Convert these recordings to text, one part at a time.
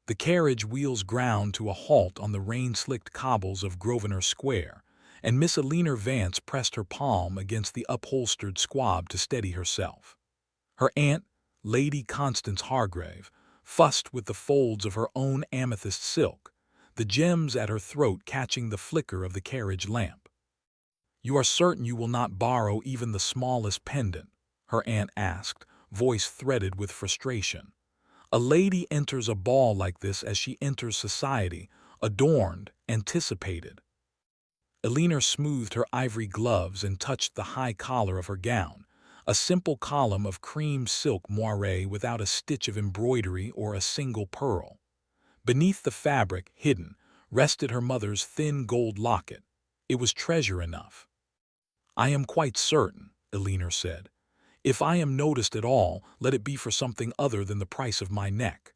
The carriage wheels ground to a halt on the rain-slicked cobbles of Grosvenor Square, and Miss Eleanor Vance pressed her palm against the upholstered squab to steady herself. Her aunt, Lady Constance Hargrave, fussed with the folds of her own amethyst silk, the gems at her throat catching the flicker of the carriage lamp. "You are certain you will not borrow even the smallest pendant?" her aunt asked, voice threaded with frustration. "A lady enters a ball like this as she enters society, adorned, anticipated." Eleanor smoothed her ivory gloves and touched the high collar of her gown, a simple column of cream silk moire without a stitch of embroidery or a single pearl. Beneath the fabric, hidden, rested her mother's thin gold locket. It was treasure enough. "I am quite certain," Eleanor said. "If I am noticed at all, let it be for something other than the price of my neck."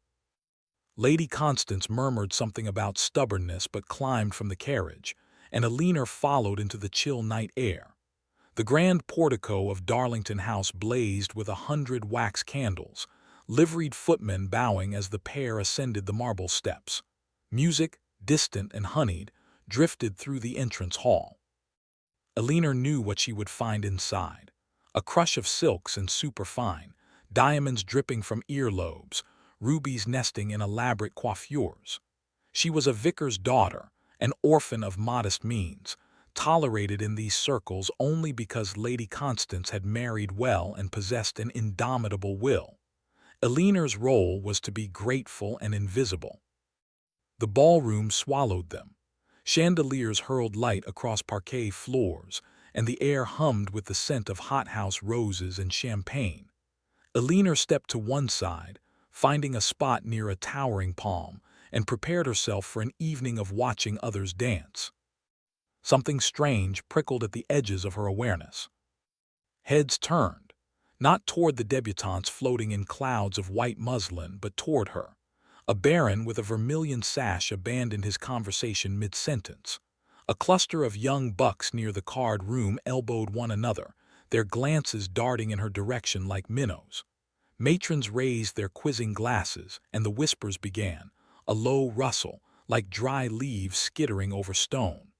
Lady Constance murmured something about stubbornness but climbed from the carriage, and Eleanor followed into the chill night air. The grand portico of Darlington House blazed with 100 wax candles, liveried footmen bowing as the pair ascended the marble steps. Music, distant and honeyed, drifted through the entrance hall. Eleanor knew what she would find inside. A crush of silks and superfine, diamonds dripping from earlobes, rubies nesting in elaborate coiffures. She was a vicar's daughter, an orphan of modest means, tolerated in these circles only because Lady Constance had married well and possessed an indomitable will. Eleanor's role was to be grateful and invisible. The ballroom swallowed them. Chandeliers hurled light across parquet floors, and the air hummed with the scent of hothouse roses and champagne. Eleanor stepped to one side, finding a spot near a towering palm, and prepared herself for an evening of watching others dance. Something strange prickled at the edges of her awareness. Heads turned, not toward the debutantes floating in clouds of white muslin, but toward her. A baron with a vermilion sash abandoned his conversation mid-sentence. A cluster of young bucks near the card room elbowed one another, their glances darting in her direction like minnows. Matrons raised their quizzing glasses, and the whispers began, a low rustle, like dry leaves skittering over stone.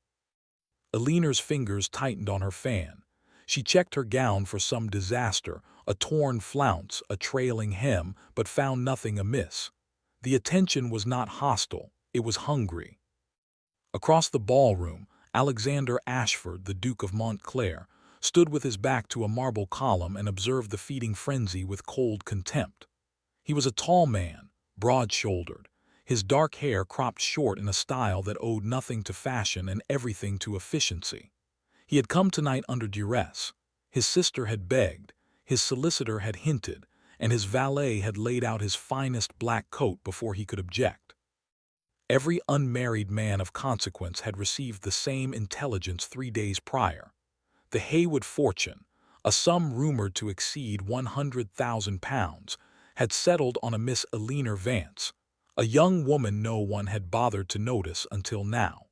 Eleanor's fingers tightened on her fan. She checked her gown for some disaster, a torn flounce, a trailing hem, but found nothing amiss. The attention was not hostile, it was hungry. Across the ballroom, Alexander Ashford, the Duke of Montclair, stood with his back to a marble column and observed the feeding frenzy with cold contempt. He was a tall man, broad-shouldered, his dark hair cropped short in a style that owed nothing to fashion and everything to efficiency. He had come tonight under duress. His sister had begged, his solicitor had hinted, and his valet had laid out his finest black coat before he could object. Every unmarried man of consequence had received the same intelligence 3 days prior. The Haywood fortune, a sum rumored to exceed £100,000, had settled on a Miss Eleanor Vance, a young woman no one had bothered to notice until now.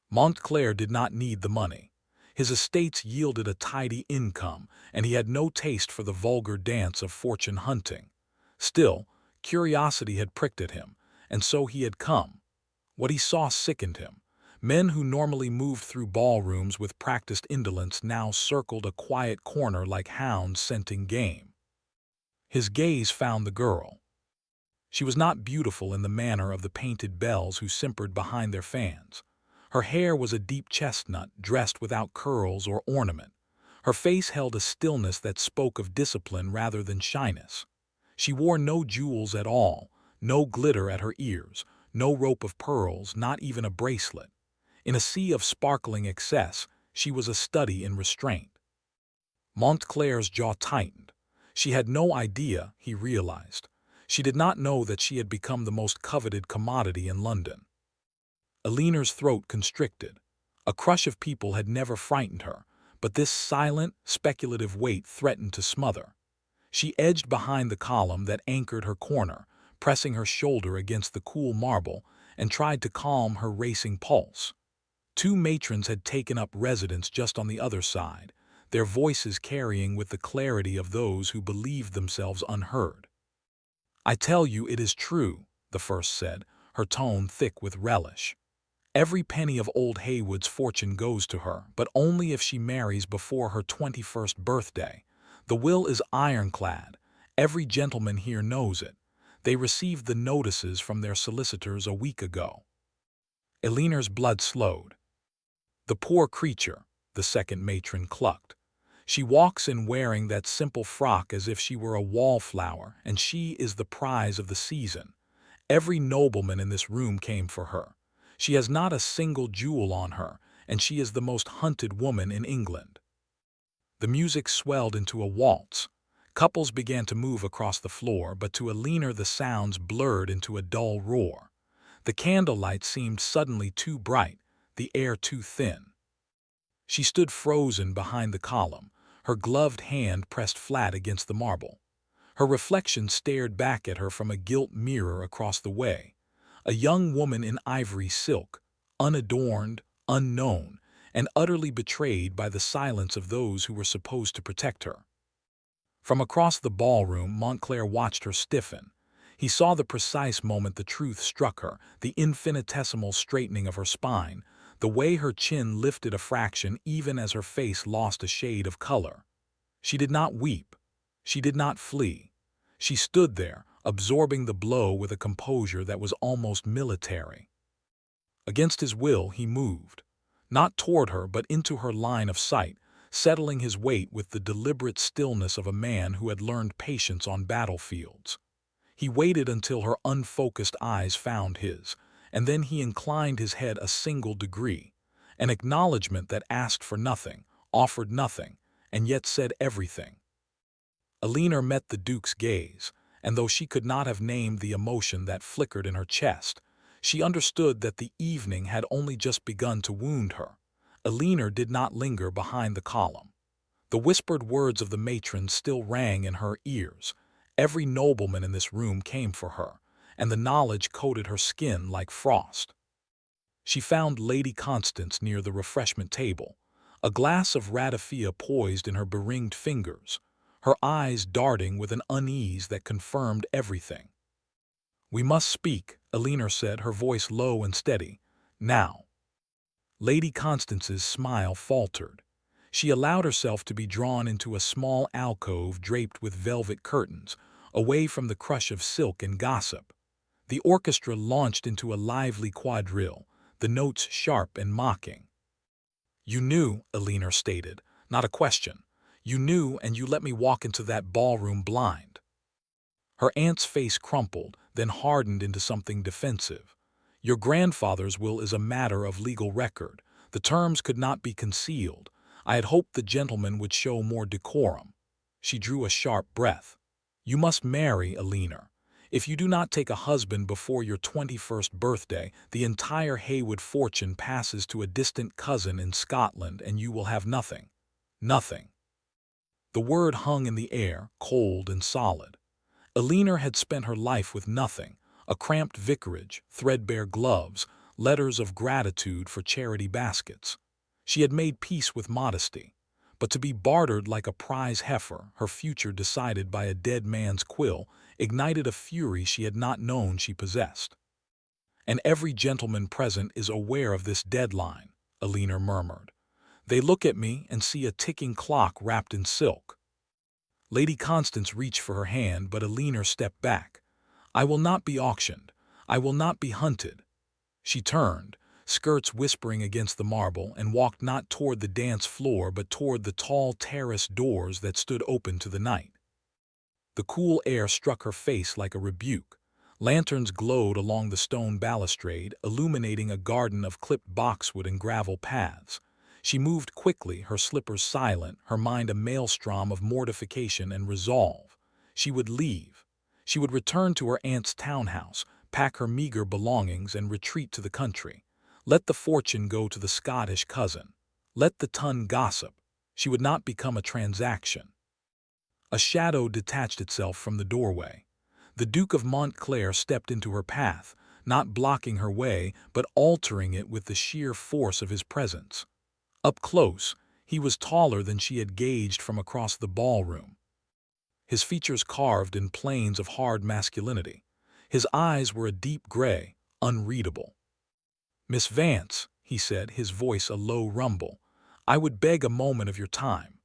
Montclair did not need the money. His estates yielded a tidy income, and he had no taste for the vulgar dance of fortune hunting. Still, curiosity had pricked at him, and so he had come. What he saw sickened him. Men who normally moved through ballrooms with practiced indolence now circled a quiet corner like hounds scenting game. His gaze found the girl. She was not beautiful in the manner of the painted belles who simpered behind their fans. Her hair was a deep chestnut, dressed without curls or ornament. Her face held a stillness that spoke of discipline rather than shyness. She wore no jewels at all, no glitter at her ears, no rope of pearls, not even a bracelet. In a sea of sparkling excess, she was a study in restraint. Montclair's jaw tightened. She had no idea, he realized. She did not know that she had become the most coveted commodity in London. Eleanor's throat constricted. A crush of people had never frightened her, but this silent, speculative weight threatened to smother. She edged behind the column that anchored her corner, pressing her shoulder against the cool marble, and tried to calm her racing pulse. 2 matrons had taken up residence just on the other side, their voices carrying with the clarity of those who believed themselves unheard. "I tell you it is true," the first said, her tone thick with relish. Every penny of old Haywood's fortune goes to her, but only if she marries before her 21st birthday. The will is ironclad. Every gentleman here knows it. They received the notices from their solicitors a week ago. Eleanor's blood slowed. The poor creature, the second matron clucked. She walks in wearing that simple frock as if she were a wallflower, and she is the prize of the season. Every nobleman in this room came for her. She has not a single jewel on her, and she is the most hunted woman in England. The music swelled into a waltz. Couples began to move across the floor, but to Eleanor the sounds blurred into a dull roar. The candlelight seemed suddenly too bright, the air too thin. She stood frozen behind the column, her gloved hand pressed flat against the marble. Her reflection stared back at her from a gilt mirror across the way. A young woman in ivory silk, unadorned, unknown, and utterly betrayed by the silence of those who were supposed to protect her. From across the ballroom, Montclair watched her stiffen. He saw the precise moment the truth struck her, the infinitesimal straightening of her spine, the way her chin lifted a fraction even as her face lost a shade of color. She did not weep. She did not flee. She stood there, absorbing the blow with a composure that was almost military. Against his will, he moved, not toward her but into her line of sight, settling his weight with the deliberate stillness of a man who had learned patience on battlefields. He waited until her unfocused eyes found his, and then he inclined his head a single degree, an acknowledgement that asked for nothing, offered nothing, and yet said everything. Eleanor met the Duke's gaze, and though she could not have named the emotion that flickered in her chest, she understood that the evening had only just begun to wound her. Eleanor did not linger behind the column. The whispered words of the matron still rang in her ears. Every nobleman in this room came for her, and the knowledge coated her skin like frost. She found Lady Constance near the refreshment table, a glass of ratafia poised in her beringed fingers, her eyes darting with an unease that confirmed everything. "We must speak," Eleanor said, her voice low and steady. "Now." Lady Constance's smile faltered. She allowed herself to be drawn into a small alcove draped with velvet curtains, away from the crush of silk and gossip. The orchestra launched into a lively quadrille, the notes sharp and mocking. "You knew," Eleanor stated, "not a question. You knew, and you let me walk into that ballroom blind." Her aunt's face crumpled, then hardened into something defensive. "Your grandfather's will is a matter of legal record. The terms could not be concealed. I had hoped the gentleman would show more decorum." She drew a sharp breath. "You must marry, Eleanor. If you do not take a husband before your 21st birthday, the entire Haywood fortune passes to a distant cousin in Scotland, and you will have nothing. Nothing." The word hung in the air, cold and solid. Eleanor had spent her life with nothing: a cramped vicarage, threadbare gloves, letters of gratitude for charity baskets. She had made peace with modesty, but to be bartered like a prize heifer, her future decided by a dead man's quill, ignited a fury she had not known she possessed. "And every gentleman present is aware of this deadline," Eleanor murmured. "They look at me and see a ticking clock wrapped in silk." Lady Constance reached for her hand, but Eleanor stepped back. "I will not be auctioned. I will not be hunted." She turned, skirts whispering against the marble, and walked not toward the dance floor but toward the tall terrace doors that stood open to the night. The cool air struck her face like a rebuke. Lanterns glowed along the stone balustrade, illuminating a garden of clipped boxwood and gravel paths. She moved quickly, her slippers silent, her mind a maelstrom of mortification and resolve. She would leave. She would return to her aunt's townhouse, pack her meager belongings, and retreat to the country. Let the fortune go to the Scottish cousin. Let the ton gossip. She would not become a transaction. A shadow detached itself from the doorway. The Duke of Montclair stepped into her path, not blocking her way, but altering it with the sheer force of his presence. Up close, he was taller than she had gauged from across the ballroom, his features carved in planes of hard masculinity, His eyes were a deep gray, unreadable. "Miss Vance," he said, his voice a low rumble, "I would beg a moment of your time."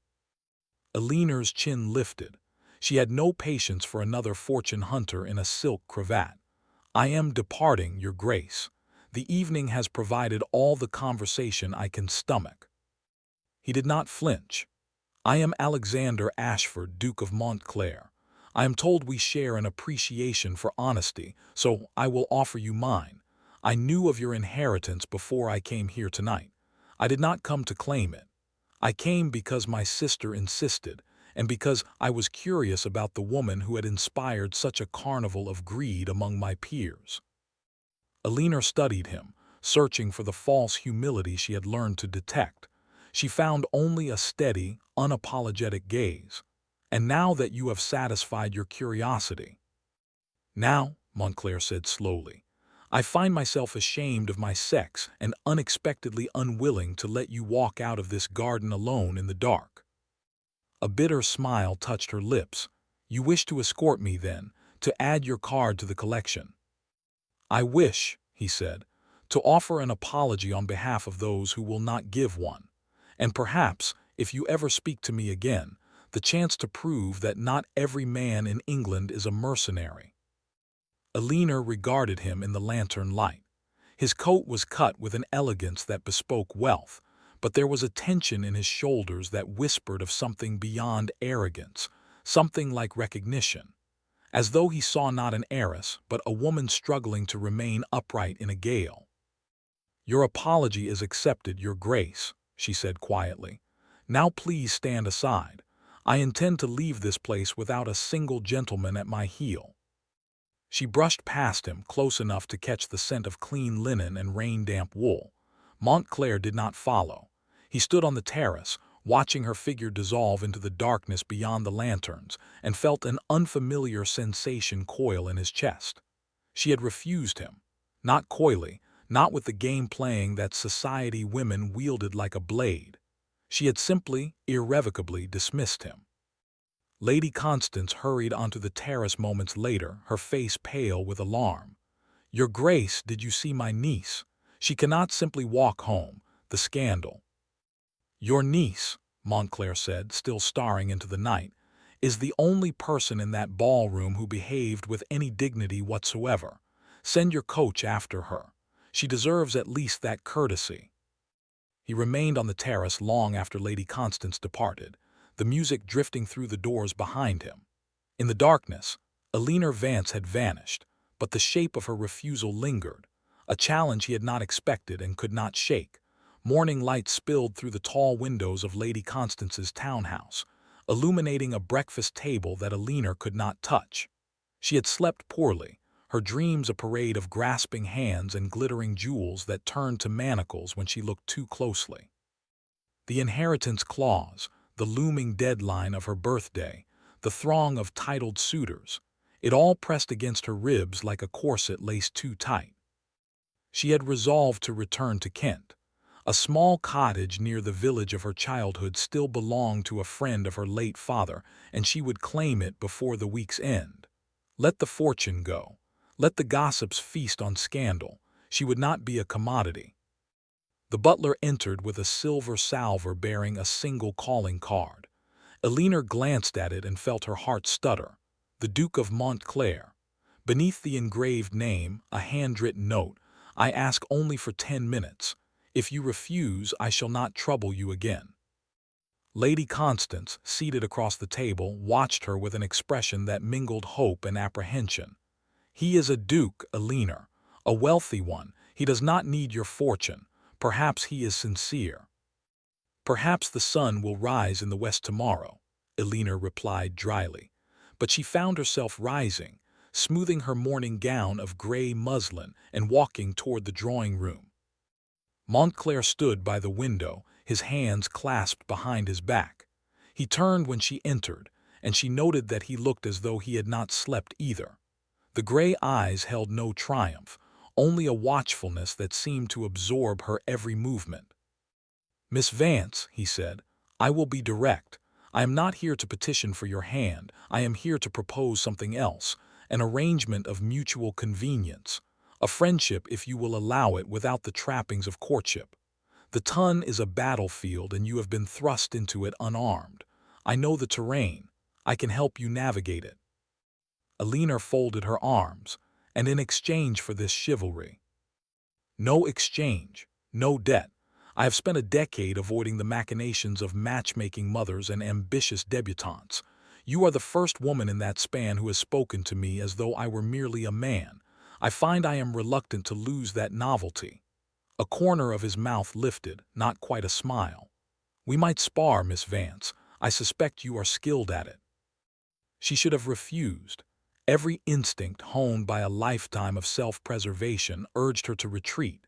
Eleanor's chin lifted. She had no patience for another fortune hunter in a silk cravat. "I am departing, Your Grace. The evening has provided all the conversation I can stomach." He did not flinch. "I am Alexander Ashford, Duke of Montclair. I am told we share an appreciation for honesty, so I will offer you mine. I knew of your inheritance before I came here tonight. I did not come to claim it. I came because my sister insisted, and because I was curious about the woman who had inspired such a carnival of greed among my peers." Eleanor studied him, searching for the false humility she had learned to detect. She found only a steady, unapologetic gaze. "And now that you have satisfied your curiosity—" "Now," Montclair said slowly, "I find myself ashamed of my sex and unexpectedly unwilling to let you walk out of this garden alone in the dark." A bitter smile touched her lips. "You wish to escort me, then, to add your card to the collection?" "I wish," he said, "to offer an apology on behalf of those who will not give one. And perhaps, if you ever speak to me again, the chance to prove that not every man in England is a mercenary." Eleanor regarded him in the lantern light. His coat was cut with an elegance that bespoke wealth, but there was a tension in his shoulders that whispered of something beyond arrogance, something like recognition, as though he saw not an heiress, but a woman struggling to remain upright in a gale. "Your apology is accepted, Your Grace," she said quietly. "Now please stand aside. I intend to leave this place without a single gentleman at my heel." She brushed past him, close enough to catch the scent of clean linen and rain-damp wool. Montclair did not follow. He stood on the terrace, watching her figure dissolve into the darkness beyond the lanterns, and felt an unfamiliar sensation coil in his chest. She had refused him. Not coyly, not with the game playing that society women wielded like a blade. She had simply, irrevocably dismissed him. Lady Constance hurried onto the terrace moments later, her face pale with alarm. "Your Grace, did you see my niece? She cannot simply walk home. The scandal." "Your niece," Montclair said, still staring into the night, "is the only person in that ballroom who behaved with any dignity whatsoever. Send your coach after her. She deserves at least that courtesy." He remained on the terrace long after Lady Constance departed, the music drifting through the doors behind him. In the darkness, Eleanor Vance had vanished, but the shape of her refusal lingered, a challenge he had not expected and could not shake. Morning light spilled through the tall windows of Lady Constance's townhouse, illuminating a breakfast table that Eleanor could not touch. She had slept poorly, her dreams a parade of grasping hands and glittering jewels that turned to manacles when she looked too closely. The inheritance clause, the looming deadline of her birthday, the throng of titled suitors, it all pressed against her ribs like a corset laced too tight. She had resolved to return to Kent. A small cottage near the village of her childhood still belonged to a friend of her late father, and she would claim it before the week's end. Let the fortune go. Let the gossips feast on scandal. She would not be a commodity. The butler entered with a silver salver bearing a single calling card. Eleanor glanced at it and felt her heart stutter. The Duke of Montclair. Beneath the engraved name, a handwritten note. "I ask only for 10 minutes. If you refuse, I shall not trouble you again." Lady Constance, seated across the table, watched her with an expression that mingled hope and apprehension. "He is a duke, Eleanor, a wealthy one. He does not need your fortune. Perhaps he is sincere." "Perhaps the sun will rise in the west tomorrow," Eleanor replied dryly. But she found herself rising, smoothing her morning gown of gray muslin and walking toward the drawing-room. Montclair stood by the window, his hands clasped behind his back. He turned when she entered, and she noted that he looked as though he had not slept either. The gray eyes held no triumph, only a watchfulness that seemed to absorb her every movement. "Miss Vance," he said, "I will be direct. I am not here to petition for your hand. I am here to propose something else, an arrangement of mutual convenience, a friendship if you will allow it without the trappings of courtship. The Tun is a battlefield and you have been thrust into it unarmed. I know the terrain. I can help you navigate it. Alina folded her arms, and in exchange for this chivalry. No exchange, no debt. I have spent a decade avoiding the machinations of matchmaking mothers and ambitious debutantes. You are the first woman in that span who has spoken to me as though I were merely a man. I find I am reluctant to lose that novelty. A corner of his mouth lifted, not quite a smile. We might spar, Miss Vance. I suspect you are skilled at it. She should have refused. Every instinct honed by a lifetime of self-preservation urged her to retreat,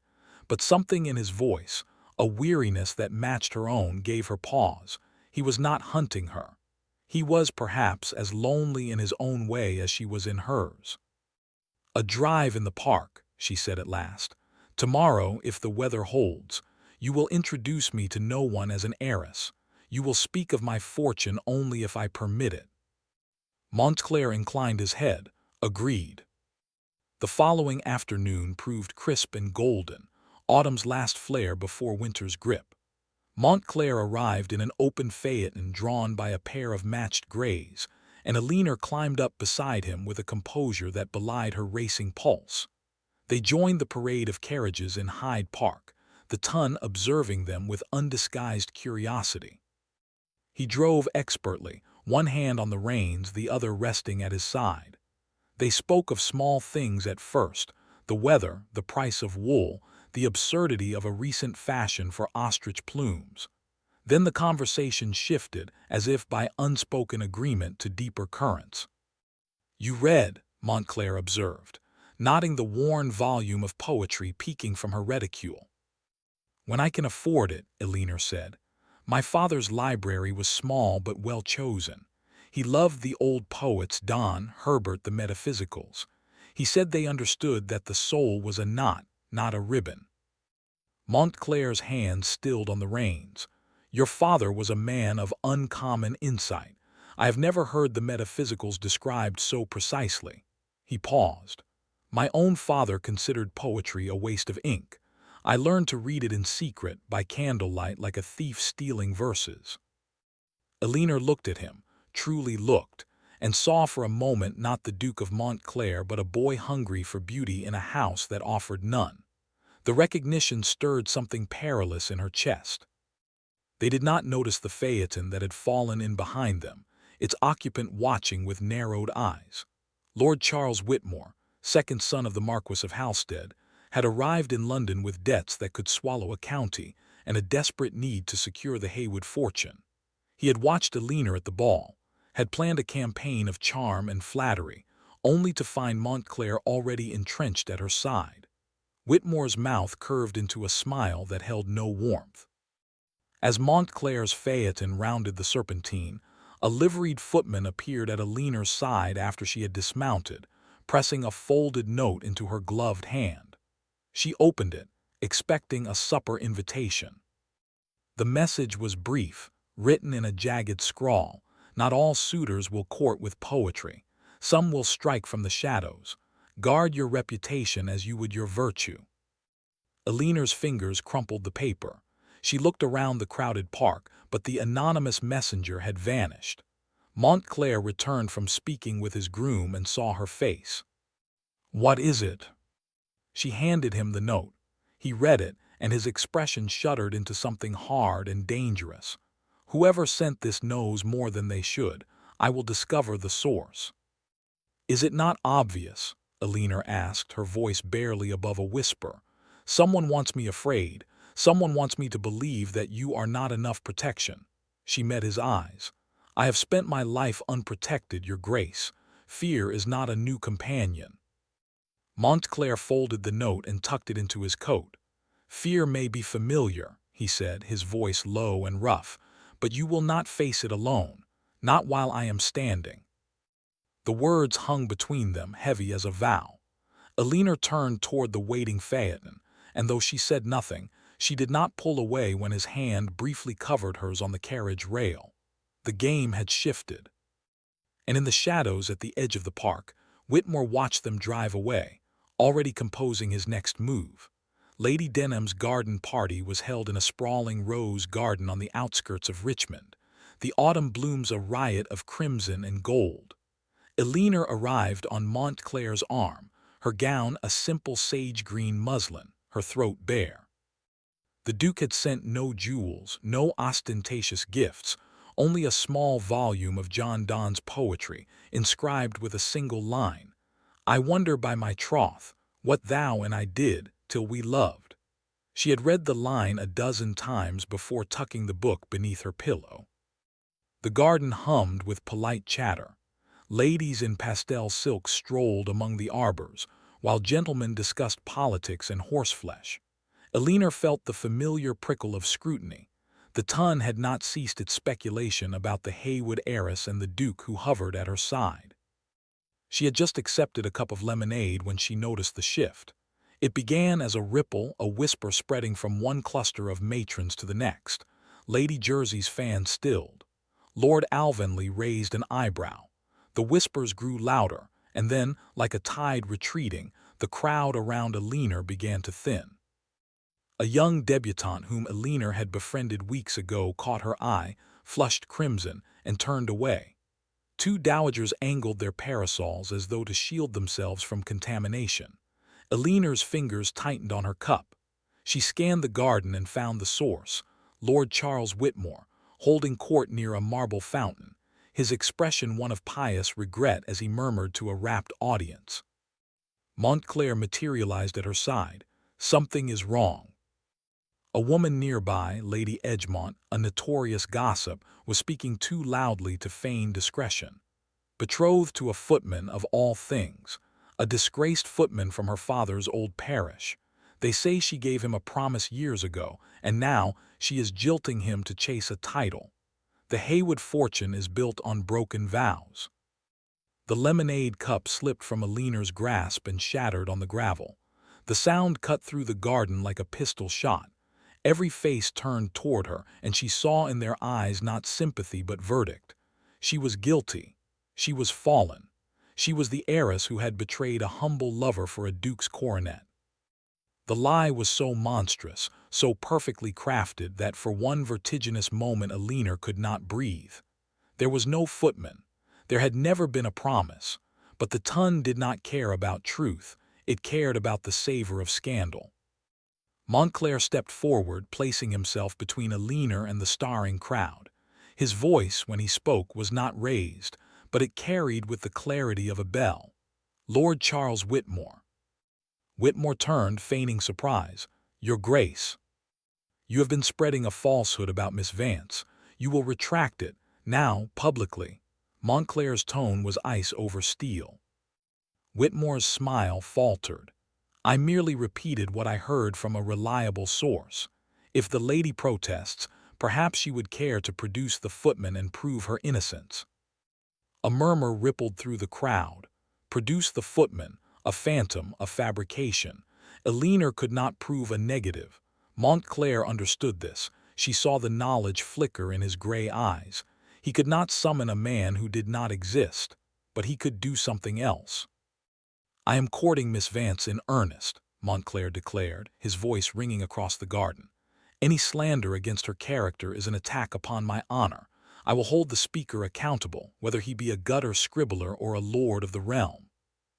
but something in his voice, a weariness that matched her own, gave her pause. He was not hunting her. He was perhaps as lonely in his own way as she was in hers. "A drive in the park," she said at last. "Tomorrow, if the weather holds, you will introduce me to no one as an heiress. You will speak of my fortune only if I permit it." Montclair inclined his head, agreed. The following afternoon proved crisp and golden, autumn's last flare before winter's grip. Montclair arrived in an open phaeton drawn by a pair of matched greys, and Alina climbed up beside him with a composure that belied her racing pulse. They joined the parade of carriages in Hyde Park, the Tun observing them with undisguised curiosity. He drove expertly, one hand on the reins, the other resting at his side. They spoke of small things at first, the weather, the price of wool, the absurdity of a recent fashion for ostrich plumes. Then the conversation shifted, as if by unspoken agreement, to deeper currents. "You read," Montclair observed, nodding the worn volume of poetry peeking from her reticule. "When I can afford it," Alina said. "My father's library was small but well chosen. He loved the old poets, Donne, Herbert, the metaphysicals. He said they understood that the soul was a knot, not a ribbon." Montclair's hand stilled on the reins. "Your father was a man of uncommon insight. I have never heard the metaphysicals described so precisely." He paused. "My own father considered poetry a waste of ink. I learned to read it in secret, by candlelight, like a thief stealing verses." Alina looked at him, truly looked, and saw for a moment not the Duke of Montclair but a boy hungry for beauty in a house that offered none. The recognition stirred something perilous in her chest. They did not notice the phaeton that had fallen in behind them, its occupant watching with narrowed eyes. Lord Charles Whitmore, second son of the Marquis of Halstead, had arrived in London with debts that could swallow a county and a desperate need to secure the Haywood fortune. He had watched Alina at the ball, had planned a campaign of charm and flattery, only to find Montclair already entrenched at her side. Whitmore's mouth curved into a smile that held no warmth. As Montclair's phaeton rounded the Serpentine, a liveried footman appeared at Alina's side after she had dismounted, pressing a folded note into her gloved hand. She opened it, expecting a supper invitation. The message was brief, written in a jagged scrawl. "Not all suitors will court with poetry. Some will strike from the shadows. Guard your reputation as you would your virtue." Alina's fingers crumpled the paper. She looked around the crowded park, but the anonymous messenger had vanished. Montclair returned from speaking with his groom and saw her face. "What is it?" She handed him the note. He read it, and his expression shuddered into something hard and dangerous. "Whoever sent this knows more than they should. I will discover the source." "Is it not obvious?" Alina asked, her voice barely above a whisper. "Someone wants me afraid. Someone wants me to believe that you are not enough protection." She met his eyes. "I have spent my life unprotected, Your Grace. Fear is not a new companion." Montclair folded the note and tucked it into his coat. "Fear may be familiar," he said, his voice low and rough, "but you will not face it alone, not while I am standing." The words hung between them, heavy as a vow. Alina turned toward the waiting phaeton, and though she said nothing, she did not pull away when his hand briefly covered hers on the carriage rail. The game had shifted. And in the shadows at the edge of the park, Whitmore watched them drive away, already composing his next move. Lady Denham's garden party was held in a sprawling rose garden on the outskirts of Richmond, the autumn blooms a riot of crimson and gold. Eleanor arrived on Montclair's arm, her gown a simple sage-green muslin, her throat bare. The Duke had sent no jewels, no ostentatious gifts, only a small volume of John Donne's poetry, inscribed with a single line, "I wonder by my troth, what thou and I did, till we loved." She had read the line a dozen times before tucking the book beneath her pillow. The garden hummed with polite chatter. Ladies in pastel silks strolled among the arbors, while gentlemen discussed politics and horseflesh. Eleanor felt the familiar prickle of scrutiny. The Tun had not ceased its speculation about the Haywood heiress and the Duke who hovered at her side. She had just accepted a cup of lemonade when she noticed the shift. It began as a ripple, a whisper spreading from one cluster of matrons to the next. Lady Jersey's fan stilled. Lord Alvanley raised an eyebrow. The whispers grew louder, and then, like a tide retreating, the crowd around Eleanor began to thin. A young debutante whom Eleanor had befriended weeks ago caught her eye, flushed crimson, and turned away. Two dowagers angled their parasols as though to shield themselves from contamination. Eleanor's fingers tightened on her cup. She scanned the garden and found the source, Lord Charles Whitmore, holding court near a marble fountain, his expression one of pious regret as he murmured to a rapt audience. Montclair materialized at her side. "Something is wrong." A woman nearby, Lady Edgemont, a notorious gossip, was speaking too loudly to feign discretion. Betrothed to a footman of all things, a disgraced footman from her father's old parish. They say she gave him a promise years ago, and now she is jilting him to chase a title. The Haywood fortune is built on broken vows. The lemonade cup slipped from Eleanor's grasp and shattered on the gravel. The sound cut through the garden like a pistol shot. Every face turned toward her, and she saw in their eyes not sympathy but verdict. She was guilty. She was fallen. She was the heiress who had betrayed a humble lover for a duke's coronet. The lie was so monstrous, so perfectly crafted that for one vertiginous moment Eleanor could not breathe. There was no footman. There had never been a promise. But the Tun did not care about truth. It cared about the savor of scandal. Montclair stepped forward, placing himself between Eleanor and the staring crowd. His voice, when he spoke, was not raised, but it carried with the clarity of a bell. "Lord Charles Whitmore." Whitmore turned, feigning surprise. "Your Grace, you have been spreading a falsehood about Miss Vance. You will retract it, now, publicly." Montclair's tone was ice over steel. Whitmore's smile faltered. "I merely repeated what I heard from a reliable source. If the lady protests, perhaps she would care to produce the footman and prove her innocence." A murmur rippled through the crowd. Produce the footman, a phantom, a fabrication. Eleanor could not prove a negative. Montclair understood this. She saw the knowledge flicker in his gray eyes. He could not summon a man who did not exist, but he could do something else. "I am courting Miss Vance in earnest," Montclair declared, his voice ringing across the garden. "Any slander against her character is an attack upon my honor. I will hold the speaker accountable, whether he be a gutter scribbler or a lord of the realm."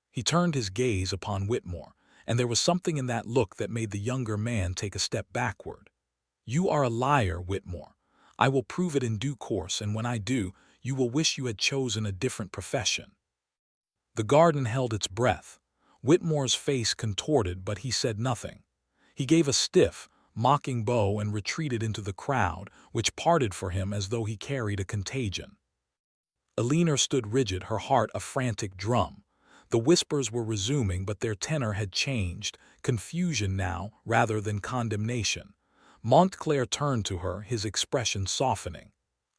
He turned his gaze upon Whitmore, and there was something in that look that made the younger man take a step backward. "You are a liar, Whitmore. I will prove it in due course, and when I do, you will wish you had chosen a different profession." The garden held its breath. Whitmore's face contorted, but he said nothing. He gave a stiff, mocking bow and retreated into the crowd, which parted for him as though he carried a contagion. Eleanor stood rigid, her heart a frantic drum. The whispers were resuming, but their tenor had changed, confusion now rather than condemnation. Montclair turned to her, his expression softening.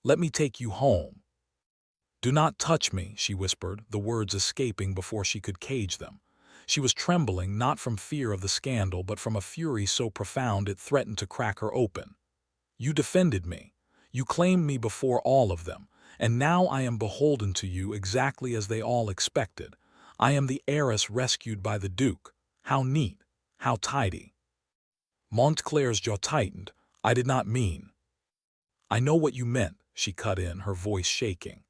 "Let me take you home." "Do not touch me," she whispered, the words escaping before she could cage them. She was trembling, not from fear of the scandal, but from a fury so profound it threatened to crack her open. "You defended me. You claimed me before all of them, and now I am beholden to you exactly as they all expected. I am the heiress rescued by the Duke. How neat, how tidy. Montclair's jaw tightened. I did not mean. I know what you meant, she cut in, her voice shaking.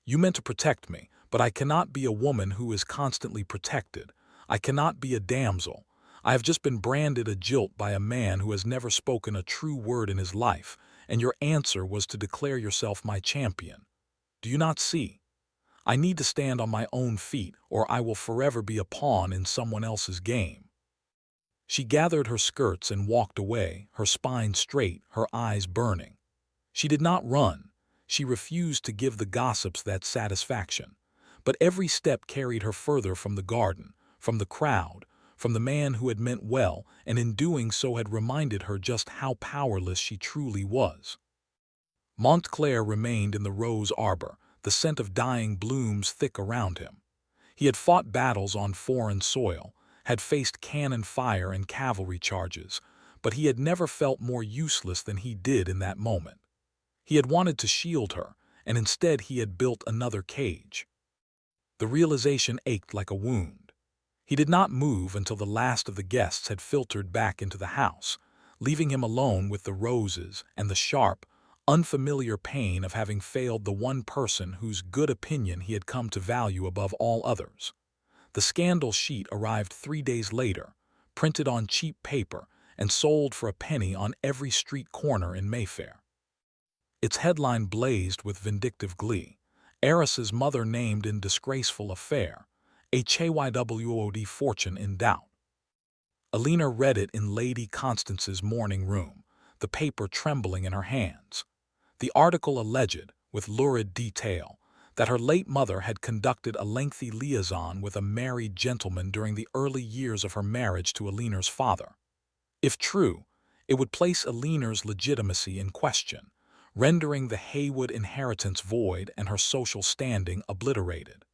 You meant to protect me, but I cannot be a woman who is constantly protected. I cannot be a damsel. I have just been branded a jilt by a man who has never spoken a true word in his life, and your answer was to declare yourself my champion. Do you not see? I need to stand on my own feet, or I will forever be a pawn in someone else's game. She gathered her skirts and walked away, her spine straight, her eyes burning. She did not run. She refused to give the gossips that satisfaction. But every step carried her further from the garden, from the crowd, from the man who had meant well, and in doing so had reminded her just how powerless she truly was. Montclair remained in the rose arbor, the scent of dying blooms thick around him. He had fought battles on foreign soil, had faced cannon fire and cavalry charges, but he had never felt more useless than he did in that moment. He had wanted to shield her, and instead he had built another cage. The realization ached like a wound. He did not move until the last of the guests had filtered back into the house, leaving him alone with the roses and the sharp, unfamiliar pain of having failed the one person whose good opinion he had come to value above all others. The scandal sheet arrived 3 days later, printed on cheap paper and sold for a penny on every street corner in Mayfair. Its headline blazed with vindictive glee. Heiress's mother named in disgraceful affair. HAYWOD fortune in doubt. Alina read it in Lady Constance's morning room, the paper trembling in her hands. The article alleged, with lurid detail, that her late mother had conducted a lengthy liaison with a married gentleman during the early years of her marriage to Alina's father. If true, it would place Alina's legitimacy in question, rendering the Haywood inheritance void and her social standing obliterated.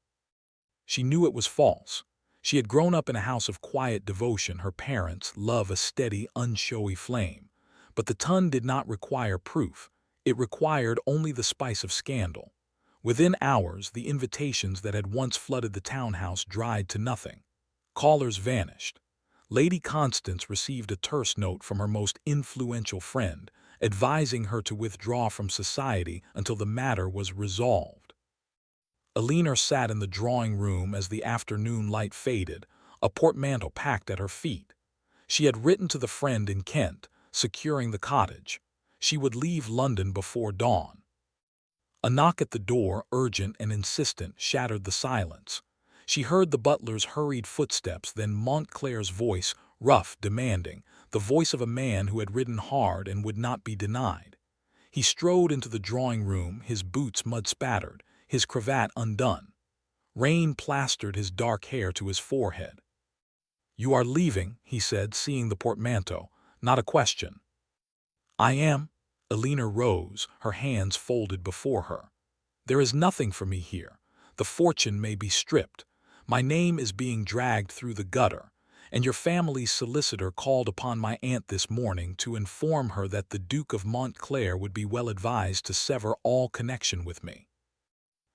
She knew it was false. She had grown up in a house of quiet devotion, her parents' love a steady, unshowy flame. But the ton did not require proof. It required only the spice of scandal. Within hours, the invitations that had once flooded the townhouse dried to nothing. Callers vanished. Lady Constance received a terse note from her most influential friend, advising her to withdraw from society until the matter was resolved. Alina sat in the drawing room as the afternoon light faded, a portmanteau packed at her feet. She had written to the friend in Kent, securing the cottage. She would leave London before dawn. A knock at the door, urgent and insistent, shattered the silence. She heard the butler's hurried footsteps, then Montclair's voice, rough, demanding, the voice of a man who had ridden hard and would not be denied. He strode into the drawing room, his boots mud-spattered, his cravat undone. Rain plastered his dark hair to his forehead. "You are leaving," he said, seeing the portmanteau. "Not a question." "I am." Alina rose, her hands folded before her. "There is nothing for me here. The fortune may be stripped. My name is being dragged through the gutter, and your family's solicitor called upon my aunt this morning to inform her that the Duke of Montclair would be well advised to sever all connection with me."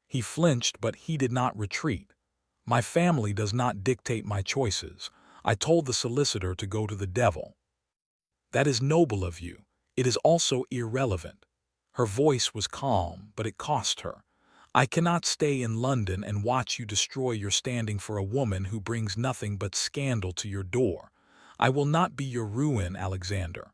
He flinched, but he did not retreat. "My family does not dictate my choices. I told the solicitor to go to the devil." "That is noble of you. It is also irrelevant." Her voice was calm, but it cost her. "I cannot stay in London and watch you destroy your standing for a woman who brings nothing but scandal to your door. I will not be your ruin, Alexander."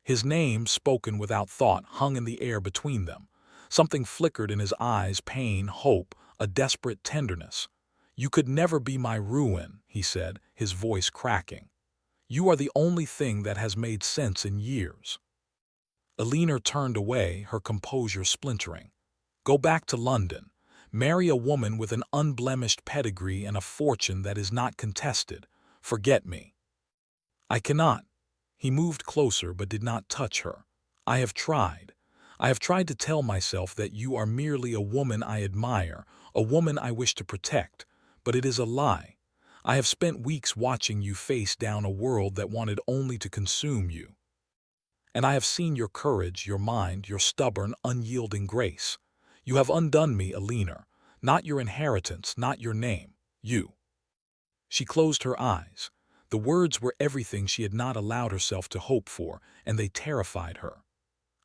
His name, spoken without thought, hung in the air between them. Something flickered in his eyes, pain, hope, a desperate tenderness. "You could never be my ruin," he said, his voice cracking. "You are the only thing that has made sense in years." Alina turned away, her composure splintering. "Go back to London. Marry a woman with an unblemished pedigree and a fortune that is not contested. Forget me." "I cannot." He moved closer but did not touch her. "I have tried. I have tried to tell myself that you are merely a woman I admire, a woman I wish to protect, but it is a lie. I have spent weeks watching you face down a world that wanted only to consume you. And I have seen your courage, your mind, your stubborn, unyielding grace. You have undone me, Alina. Not your inheritance, not your name. You. She closed her eyes. The words were everything she had not allowed herself to hope for, and they terrified her.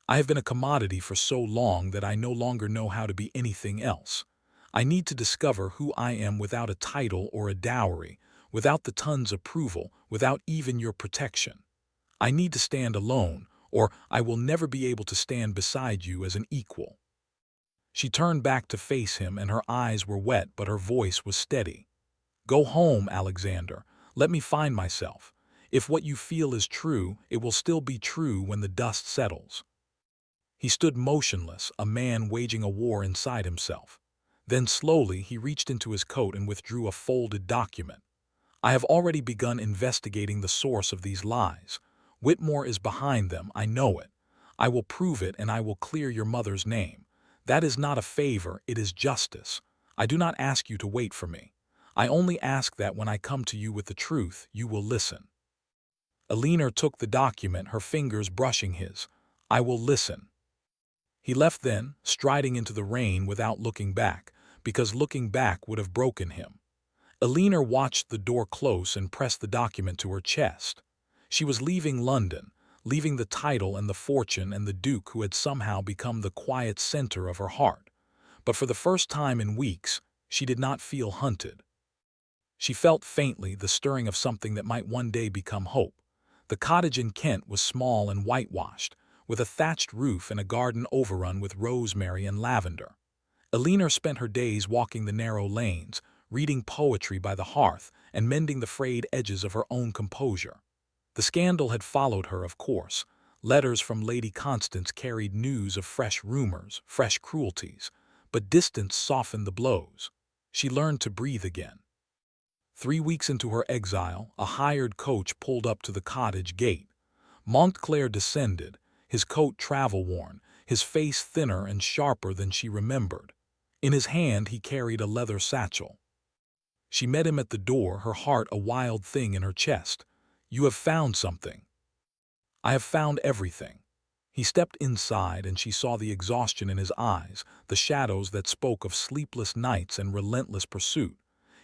I have been a commodity for so long that I no longer know how to be anything else. I need to discover who I am without a title or a dowry, without the ton's approval, without even your protection. I need to stand alone, or I will never be able to stand beside you as an equal. She turned back to face him, and her eyes were wet, but her voice was steady. Go home, Alexander. Let me find myself. If what you feel is true, it will still be true when the dust settles. He stood motionless, a man waging a war inside himself. Then slowly he reached into his coat and withdrew a folded document. I have already begun investigating the source of these lies. Whitmore is behind them, I know it. I will prove it, and I will clear your mother's name. That is not a favor, it is justice. I do not ask you to wait for me. I only ask that when I come to you with the truth, you will listen. Eleanor took the document, her fingers brushing his. I will listen. He left then, striding into the rain without looking back, because looking back would have broken him. Eleanor watched the door close and pressed the document to her chest. She was leaving London, leaving the title and the fortune and the Duke who had somehow become the quiet center of her heart. But for the first time in weeks, she did not feel hunted. She felt faintly the stirring of something that might one day become hope. The cottage in Kent was small and whitewashed, with a thatched roof and a garden overrun with rosemary and lavender. Eleanor spent her days walking the narrow lanes, reading poetry by the hearth, and mending the frayed edges of her own composure. The scandal had followed her, of course. Letters from Lady Constance carried news of fresh rumors, fresh cruelties, but distance softened the blows. She learned to breathe again. 3 weeks into her exile, a hired coach pulled up to the cottage gate. Montclair descended, his coat travel-worn, his face thinner and sharper than she remembered. In his hand he carried a leather satchel. She met him at the door, her heart a wild thing in her chest. You have found something. I have found everything. He stepped inside, and she saw the exhaustion in his eyes, the shadows that spoke of sleepless nights and relentless pursuit.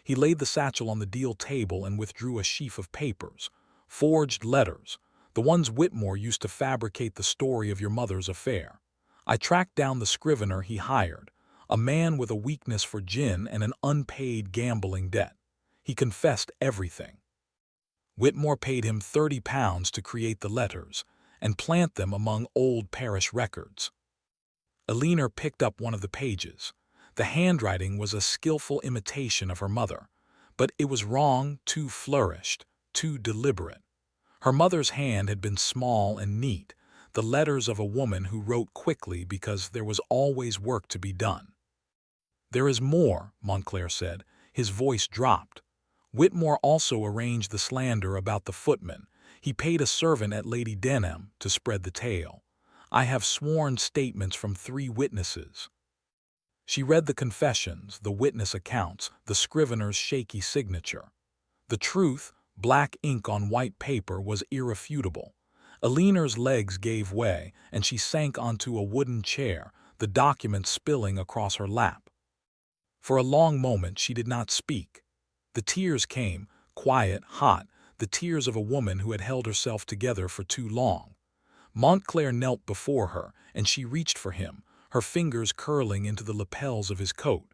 He laid the satchel on the deal table and withdrew a sheaf of papers, forged letters, the ones Whitmore used to fabricate the story of your mother's affair. I tracked down the scrivener he hired, a man with a weakness for gin and an unpaid gambling debt. He confessed everything. Whitmore paid him £30 to create the letters and plant them among old parish records. Eleanor picked up one of the pages. The handwriting was a skillful imitation of her mother, but it was wrong, too flourished, too deliberate. Her mother's hand had been small and neat, the letters of a woman who wrote quickly because there was always work to be done. There is more, Montclair said. His voice dropped. Whitmore also arranged the slander about the footman. He paid a servant at Lady Denham to spread the tale. I have sworn statements from 3 witnesses. She read the confessions, the witness accounts, the scrivener's shaky signature. The truth, black ink on white paper, was irrefutable. Eleanor's legs gave way, and she sank onto a wooden chair, the document spilling across her lap. For a long moment she did not speak. The tears came, quiet, hot, the tears of a woman who had held herself together for too long. Montclair knelt before her, and she reached for him, her fingers curling into the lapels of his coat.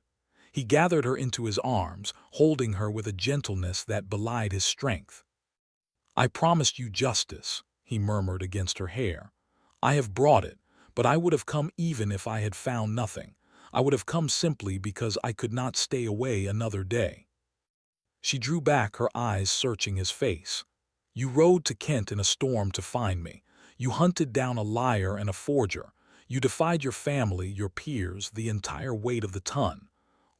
He gathered her into his arms, holding her with a gentleness that belied his strength. I promised you justice, he murmured against her hair. I have brought it, but I would have come even if I had found nothing. I would have come simply because I could not stay away another day. She drew back, her eyes searching his face. You rode to Kent in a storm to find me. You hunted down a liar and a forger. You defied your family, your peers, the entire weight of the ton.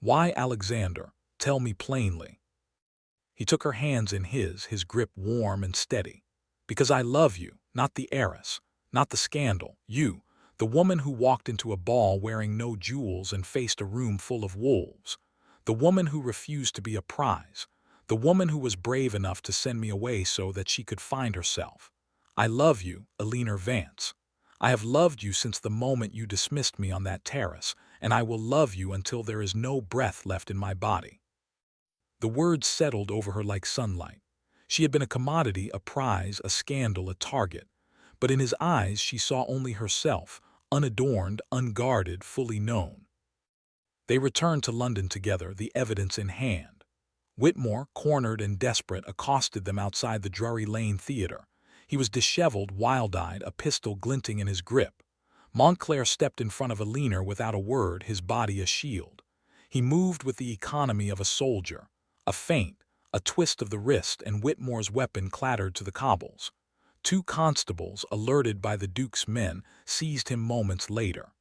Why, Alexander? Tell me plainly. He took her hands in his grip warm and steady. Because I love you, not the heiress, not the scandal. You, the woman who walked into a ball wearing no jewels and faced a room full of wolves. The woman who refused to be a prize. The woman who was brave enough to send me away so that she could find herself. I love you, Eleanor Vance. I have loved you since the moment you dismissed me on that terrace, and I will love you until there is no breath left in my body. The words settled over her like sunlight. She had been a commodity, a prize, a scandal, a target. But in his eyes she saw only herself, unadorned, unguarded, fully known. They returned to London together, the evidence in hand. Whitmore, cornered and desperate, accosted them outside the Drury Lane Theatre. He was disheveled, wild-eyed, a pistol glinting in his grip. Montclair stepped in front of Eleanor without a word, his body a shield. He moved with the economy of a soldier. A feint, a twist of the wrist, and Whitmore's weapon clattered to the cobbles. Two constables, alerted by the Duke's men, seized him moments later.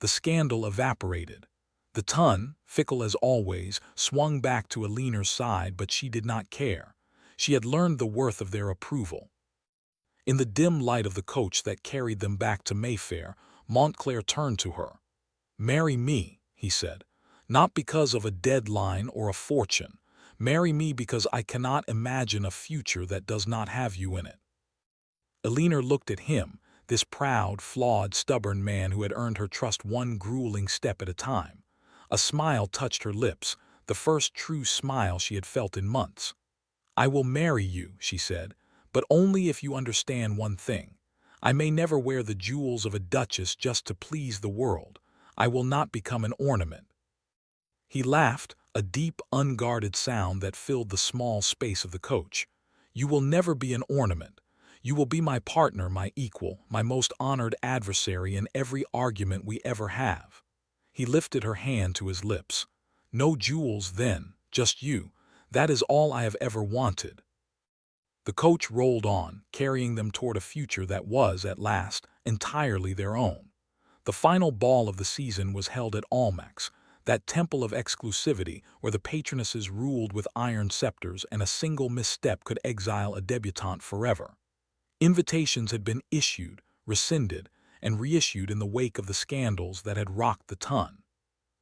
The scandal evaporated. The ton, fickle as always, swung back to Eleanor's side, but she did not care. She had learned the worth of their approval. In the dim light of the coach that carried them back to Mayfair, Montclair turned to her. "Marry me," he said, "not because of a deadline or a fortune. Marry me because I cannot imagine a future that does not have you in it." Eleanor looked at him, this proud, flawed, stubborn man who had earned her trust one grueling step at a time. A smile touched her lips, the first true smile she had felt in months. "I will marry you," she said, "but only if you understand one thing. I may never wear the jewels of a duchess just to please the world. I will not become an ornament." He laughed, a deep, unguarded sound that filled the small space of the coach. "You will never be an ornament. You will be my partner, my equal, my most honored adversary in every argument we ever have." He lifted her hand to his lips. "No jewels then, just you. That is all I have ever wanted." The coach rolled on, carrying them toward a future that was, at last, entirely their own. The final ball of the season was held at Almack's, that temple of exclusivity where the patronesses ruled with iron scepters and a single misstep could exile a debutante forever. Invitations had been issued, rescinded, and reissued in the wake of the scandals that had rocked the ton.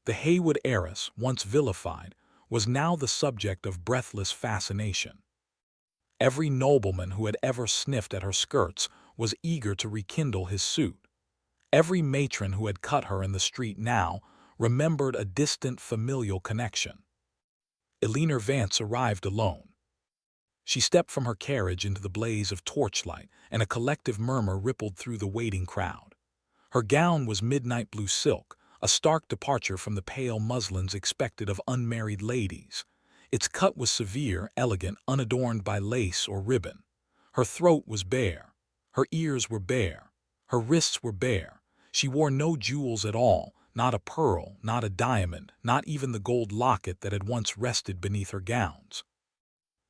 The Haywood heiress, once vilified, was now the subject of breathless fascination. Every nobleman who had ever sniffed at her skirts was eager to rekindle his suit. Every matron who had cut her in the street now remembered a distant familial connection. Eleanor Vance arrived alone. She stepped from her carriage into the blaze of torchlight, and a collective murmur rippled through the waiting crowd. Her gown was midnight blue silk, a stark departure from the pale muslins expected of unmarried ladies. Its cut was severe, elegant, unadorned by lace or ribbon. Her throat was bare. Her ears were bare. Her wrists were bare. She wore no jewels at all, not a pearl, not a diamond, not even the gold locket that had once rested beneath her gowns.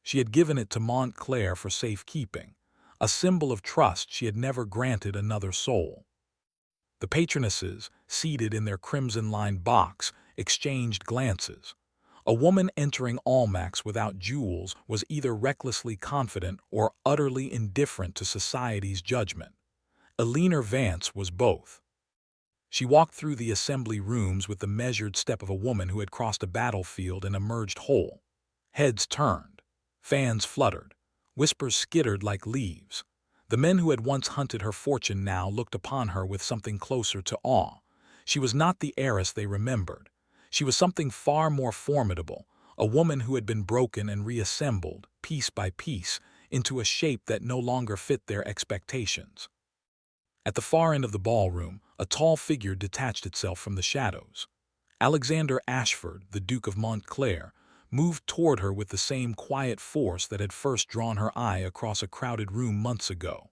She had given it to Montclair for safekeeping, a symbol of trust she had never granted another soul. The patronesses, seated in their crimson-lined box, exchanged glances. A woman entering Almack's without jewels was either recklessly confident or utterly indifferent to society's judgment. Eleanor Vance was both. She walked through the assembly rooms with the measured step of a woman who had crossed a battlefield and emerged whole. Heads turned. Fans fluttered. Whispers skittered like leaves. The men who had once hunted her fortune now looked upon her with something closer to awe. She was not the heiress they remembered. She was something far more formidable, a woman who had been broken and reassembled, piece by piece, into a shape that no longer fit their expectations. At the far end of the ballroom, a tall figure detached itself from the shadows. Alexander Ashford, the Duke of Montclair, moved toward her with the same quiet force that had first drawn her eye across a crowded room months ago.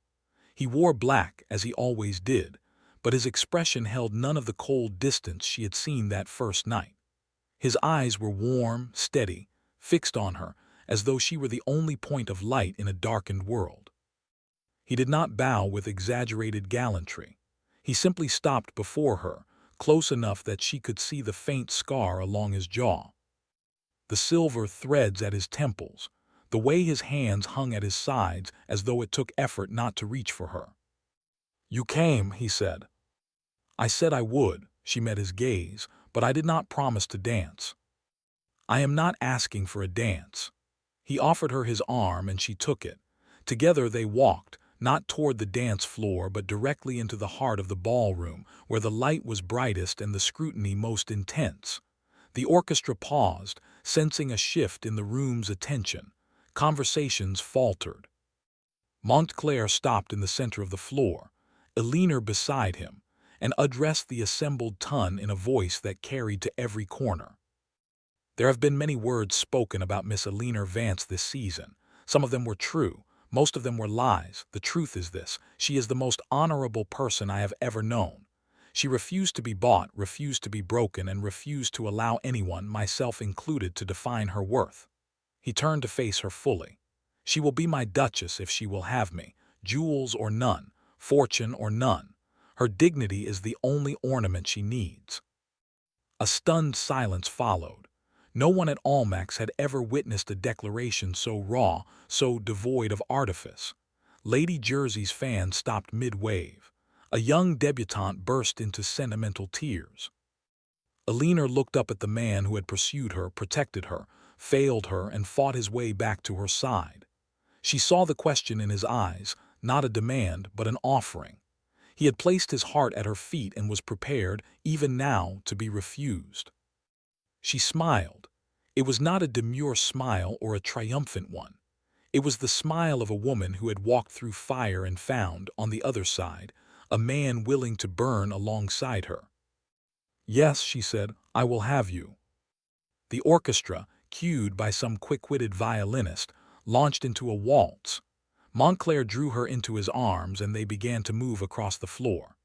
He wore black, as he always did, but his expression held none of the cold distance she had seen that first night. His eyes were warm, steady, fixed on her, as though she were the only point of light in a darkened world. He did not bow with exaggerated gallantry. He simply stopped before her, close enough that she could see the faint scar along his jaw, the silver threads at his temples, the way his hands hung at his sides as though it took effort not to reach for her. "You came," he said. "I said I would," she met his gaze, "but I did not promise to dance." "I am not asking for a dance." He offered her his arm and she took it. Together they walked, not toward the dance floor but directly into the heart of the ballroom, where the light was brightest and the scrutiny most intense. The orchestra paused, sensing a shift in the room's attention. Conversations faltered. Montclair stopped in the center of the floor, Eleanor beside him, and addressed the assembled ton in a voice that carried to every corner. There have been many words spoken about Miss Eleanor Vance this season. Some of them were true, most of them were lies. The truth is this: she is the most honorable person I have ever known. She refused to be bought, refused to be broken, and refused to allow anyone, myself included, to define her worth. He turned to face her fully. She will be my duchess if she will have me, jewels or none, fortune or none. Her dignity is the only ornament she needs. A stunned silence followed. No one at Almack's had ever witnessed a declaration so raw, so devoid of artifice. Lady Jersey's fan stopped mid-wave. A young debutante burst into sentimental tears. Eleanor looked up at the man who had pursued her, protected her, failed her, and fought his way back to her side. She saw the question in his eyes, not a demand, but an offering. He had placed his heart at her feet and was prepared, even now, to be refused. She smiled. It was not a demure smile or a triumphant one. It was the smile of a woman who had walked through fire and found, on the other side, a man willing to burn alongside her. "Yes," she said, "I will have you." The orchestra, cued by some quick-witted violinist, launched into a waltz. Montclair drew her into his arms and they began to move across the floor.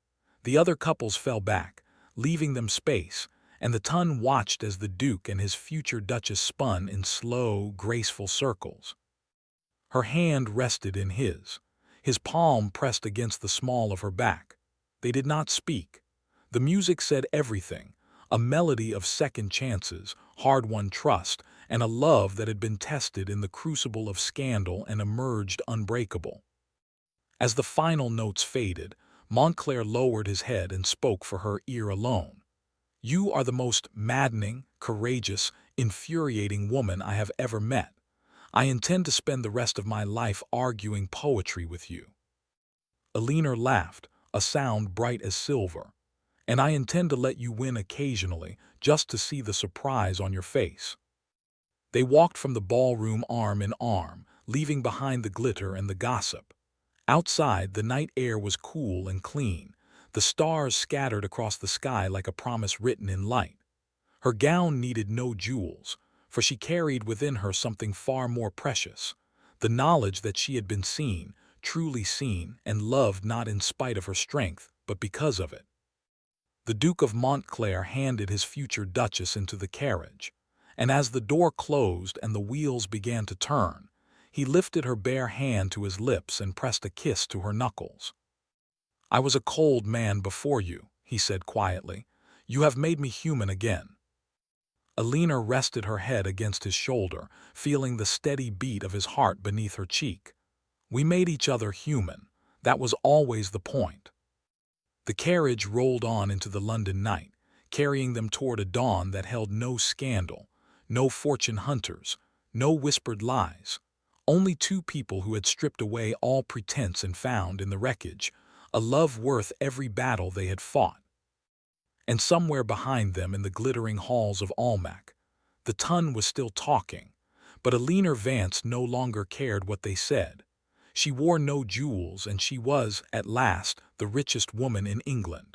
The other couples fell back, leaving them space, and the ton watched as the Duke and his future Duchess spun in slow, graceful circles. Her hand rested in his palm pressed against the small of her back. They did not speak. The music said everything, a melody of second chances, hard-won trust, and a love that had been tested in the crucible of scandal and emerged unbreakable. As the final notes faded, Montclair lowered his head and spoke for her ear alone. "You are the most maddening, courageous, infuriating woman I have ever met. I intend to spend the rest of my life arguing poetry with you." Eleanor laughed, a sound bright as silver. "And I intend to let you win occasionally, just to see the surprise on your face." They walked from the ballroom arm in arm, leaving behind the glitter and the gossip. Outside, the night air was cool and clean. The stars scattered across the sky like a promise written in light. Her gown needed no jewels, for she carried within her something far more precious: the knowledge that she had been seen, truly seen, and loved not in spite of her strength, but because of it. The Duke of Montclair handed his future Duchess into the carriage, and as the door closed and the wheels began to turn, he lifted her bare hand to his lips and pressed a kiss to her knuckles. "I was a cold man before you," he said quietly. "You have made me human again." Eleanor rested her head against his shoulder, feeling the steady beat of his heart beneath her cheek. "We made each other human. That was always the point." The carriage rolled on into the London night, carrying them toward a dawn that held no scandal, no fortune hunters, no whispered lies. Only two people who had stripped away all pretense and found in the wreckage a love worth every battle they had fought. And somewhere behind them in the glittering halls of Almack, the ton was still talking, but Eleanor Vance no longer cared what they said. She wore no jewels, and she was, at last, the richest woman in England.